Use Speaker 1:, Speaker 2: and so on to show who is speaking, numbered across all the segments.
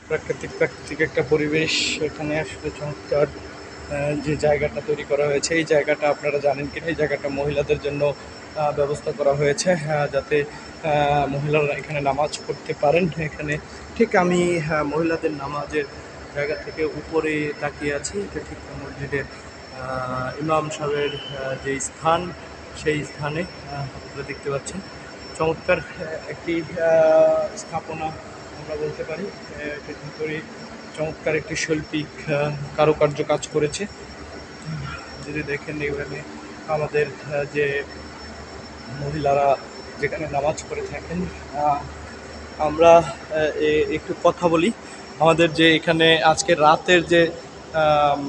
Speaker 1: প্রাকৃতিক একটা পরিবেশ। এখানে আসলে চমৎকার যে জায়গাটা তৈরি করা হয়েছে, এই জায়গাটা আপনারা জানেন কিনা, এই জায়গাটা মহিলাদের জন্য ব্যবস্থা করা হয়েছে, যাতে মহিলারা এখানে নামাজ পড়তে পারেন। এখানে ঠিক আমি মহিলাদের নামাজের জায়গা থেকে উপরে তাকিয়ে আছি। এটা ঠিক মসজিদের ইমাম সাহেবের যে স্থান, সেই স্থানে আপনারা দেখতে পাচ্ছেন চমৎকার একটি স্থাপনা আমরা বলতে পারি। এটার ভিতরে চমৎকার একটি শৈল্পিক কারুকার্য কাজ করেছে। যদি দেখেন এখানে আমাদের যে মহিলারা যেখানে নামাজ পড়ে থাকেন, আমরা একটু কথা বলি। আমাদের যে এখানে আজকে রাতের যে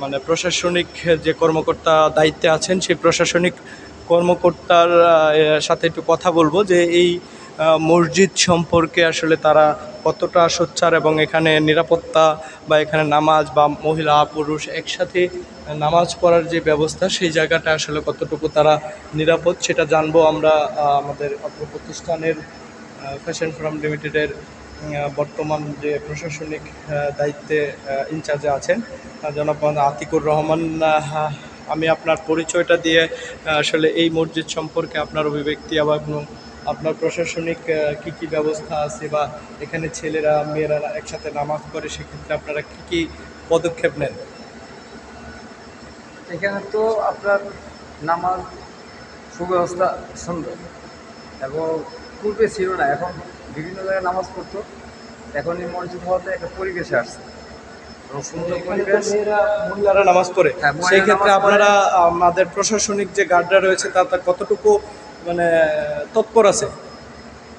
Speaker 1: মানে প্রশাসনিক যে কর্মকর্তা দায়িত্বে আছেন, সেই প্রশাসনিক কর্মকর্তার সাথে একটু কথা বলবো যে এই মসজিদ সম্পর্কে আসলে তারা কতটা সোচ্চার, এবং এখানে নিরাপত্তা বা এখানে নামাজ বা মহিলা পুরুষ একসাথে নামাজ পড়ার যে ব্যবস্থা, সেই জায়গাটা আসলে কতটুকু তারা নিরাপদ, সেটা জানবো আমরা আমাদের অত্র প্রতিষ্ঠানের ফ্যাশন ফোরাম লিমিটেডের বর্তমান যে প্রশাসনিক দায়িত্বে ইনচার্জে আছেন জনাব আতিকুর রহমান। আমি আপনার পরিচয়টা দিয়ে আসলে এই মসজিদ সম্পর্কে আপনার অভিব্যক্তি এবং আপনার প্রশাসনিক কী কী ব্যবস্থা আছে, বা এখানে ছেলেরা মেয়েরা একসাথে নামাজ পড়ে, সেক্ষেত্রে আপনারা কী কী পদক্ষেপ নেন?
Speaker 2: এখানে তো আপনার নামাজ সুব্যবস্থা সুন্দর, এবং পূর্বে ছিল না, এখন বিভিন্ন জায়গায় নামাজ পড়তো। এখন এই মসজিদ হওয়াতে একটা পরিবেশে আসছে এবং সুন্দর পরিবেশ।
Speaker 1: মহিলারা নামাজ পড়ে,
Speaker 2: হ্যাঁ,
Speaker 1: সেই ক্ষেত্রে আপনারা আমাদের প্রশাসনিক যে গার্ডরা রয়েছে তার কতটুকু মানে তৎপর আছে?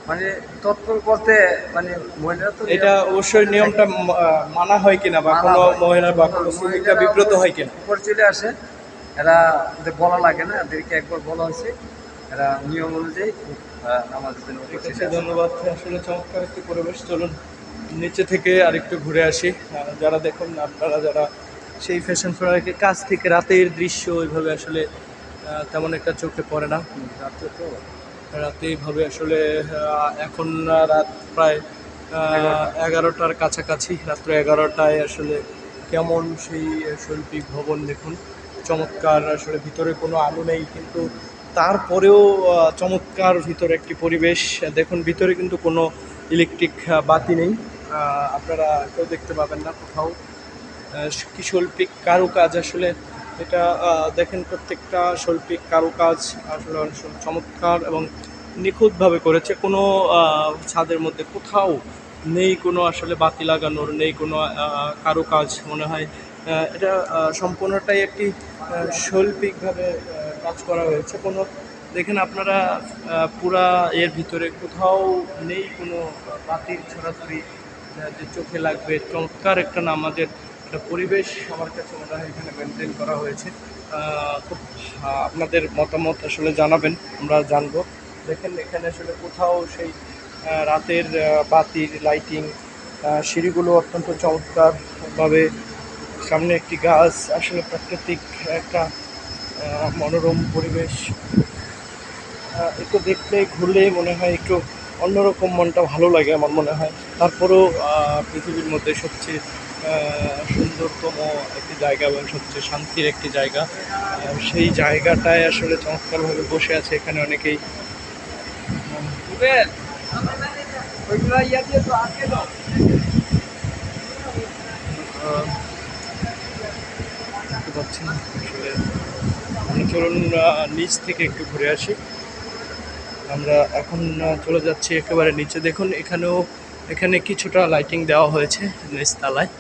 Speaker 2: মানে তৎপর করতে, মানে মহিলারা তো
Speaker 1: এটা অবশ্যই নিয়মটা মানা হয় কিনা, বা কোনো মহিলা বা কোনো শ্রমিকরা বিব্রত হয় কিনা?
Speaker 2: উপর চলে আসে, এরা ওদের বলা লাগে না, এদেরকে একবার বলা হয়েছে, এরা নিয়ম অনুযায়ী আমাদের জন্য উপর চলে আসে।
Speaker 1: ধন্যবাদ। আসলে চমৎকার একটি পরিবেশ। চলুন নিচে থেকে আরেকটু ঘুরে আসি। যারা দেখুন, আপনারা যারা সেই ফ্যাশন ফ্লোরের কাছ থেকে রাতের দৃশ্য ওইভাবে আসলে তেমন একটা চোখে পড়ে না।
Speaker 2: রাত্রে তো
Speaker 1: রাতে এইভাবে আসলে এখন রাত প্রায় 11টার কাছাকাছি, রাত্র 11টায় আসলে কেমন সেই শৈল্পিক ভবন দেখুন, চমৎকার। আসলে ভিতরে কোনো আলো নেই, কিন্তু তারপরেও চমৎকার ভিতরে একটি পরিবেশ। দেখুন ভিতরে কিন্তু কোনো ইলেকট্রিক বাতি নেই, আপনারা কেউ দেখতে পাবেন না কোথাও। কি শৈল্পিক কারুকাজ আসলে এটা দেখেন, প্রত্যেকটা শৈল্পিক কারুকাজ আসলে চমৎকার এবং নিখুঁতভাবে করেছে। কোনো ছাদের মধ্যে কোথাও নেই কোনো আসলে বাতি লাগানোর, নেই কোনো কারুকাজ। মনে হয় এটা সম্পূর্ণটাই একটি শৈল্পিকভাবে কাজ করা হয়েছে। কোনো দেখেন আপনারা পুরা এর ভিতরে কোথাও নেই কোনো বাতির ছড়াছড়ি যে চোখে লাগবে। চমৎকার একটা না আমাদের একটা পরিবেশ আমার কাছে মনে হয় এখানে মেনটেন করা হয়েছে। খুব আপনাদের মতামত আসলে জানাবেন, আমরা জানবো। দেখেন এখানে আসলে কোথাও সেই রাতের বাতির লাইটিং, সিঁড়িগুলো অত্যন্ত চমৎকারভাবে, সামনে একটি গাছ, আসলে প্রাকৃতিক একটা মনোরম পরিবেশ। একটু দেখলে ঘুরলে মনে হয় একটু অন্যরকম, মনটা ভালো লাগে আমার মনে হয়। তারপরেও পৃথিবীর মধ্যে সবচেয়ে সুন্দরতম একটি জায়গা এবং সবচেয়ে শান্তির একটি জায়গা, সেই জায়গাটায় আসলে চমৎকারভাবে বসে আছে এখানে অনেকেই। দেখতে পাচ্ছেন আসলে। চলুন নিচ থেকে একটু ঘুরে আসি। আমরা এখন চলে যাচ্ছি একেবারে নিচে। দেখুন এখানে কিছুটা লাইটিং দেওয়া হয়েছে নিচতলায়।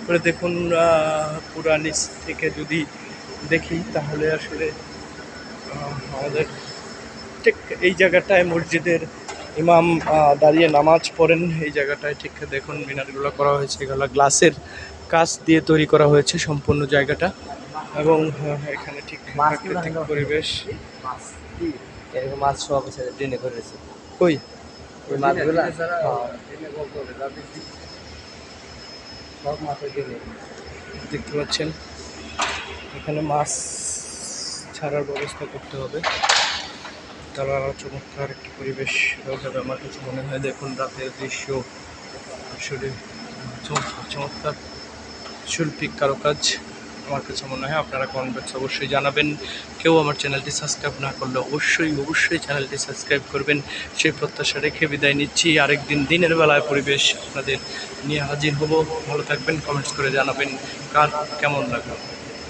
Speaker 1: করে দেখুন পুরা নিচ থেকে যদি দেখি তাহলে আসলে আমাদের ঠিক এই জায়গাটায় মসজিদের ইমাম দাঁড়িয়ে নামাজ পড়েন। এই জায়গাটায় ঠিক দেখুন মিনারগুলো করা হয়েছে, এগুলো গ্লাসের কাচ দিয়ে তৈরি করা হয়েছে সম্পূর্ণ জায়গাটা। এবং এখানে ঠিক প্রাকৃতিক পরিবেশ।
Speaker 2: এরকম মাছ সব ট্রেনে করেছে।
Speaker 1: কই
Speaker 2: ওই মাছগুলা সব মাছের ট্রেনে
Speaker 1: দেখতে পাচ্ছেন, এখানে মাছ ছাড়ার ব্যবস্থা করতে হবে। তারা চমৎকার একটি পরিবেশ হয়ে যাবে আমার কাছে মনে হয়। দেখুন রাতের দৃশ্য আসলে চমৎকার চমৎকার শৈল্পিক কারুকাজ। আমার কাছে মনে হয় আপনারা কমেন্ট বক্সে অবশ্যই জানাবেন। কেউ আমার চ্যানেলটি সাবস্ক্রাইব না করলে অবশ্যই চ্যানেলটি সাবস্ক্রাইব করবেন, সেই প্রত্যাশা রেখে বিদায় নিচ্ছি। আরেকদিন দিনের বেলায় পরিবেশ আপনাদের নিয়ে হাজির হব। ভালো থাকবেন, কমেন্টস করে জানাবেন কার কেমন লাগলো।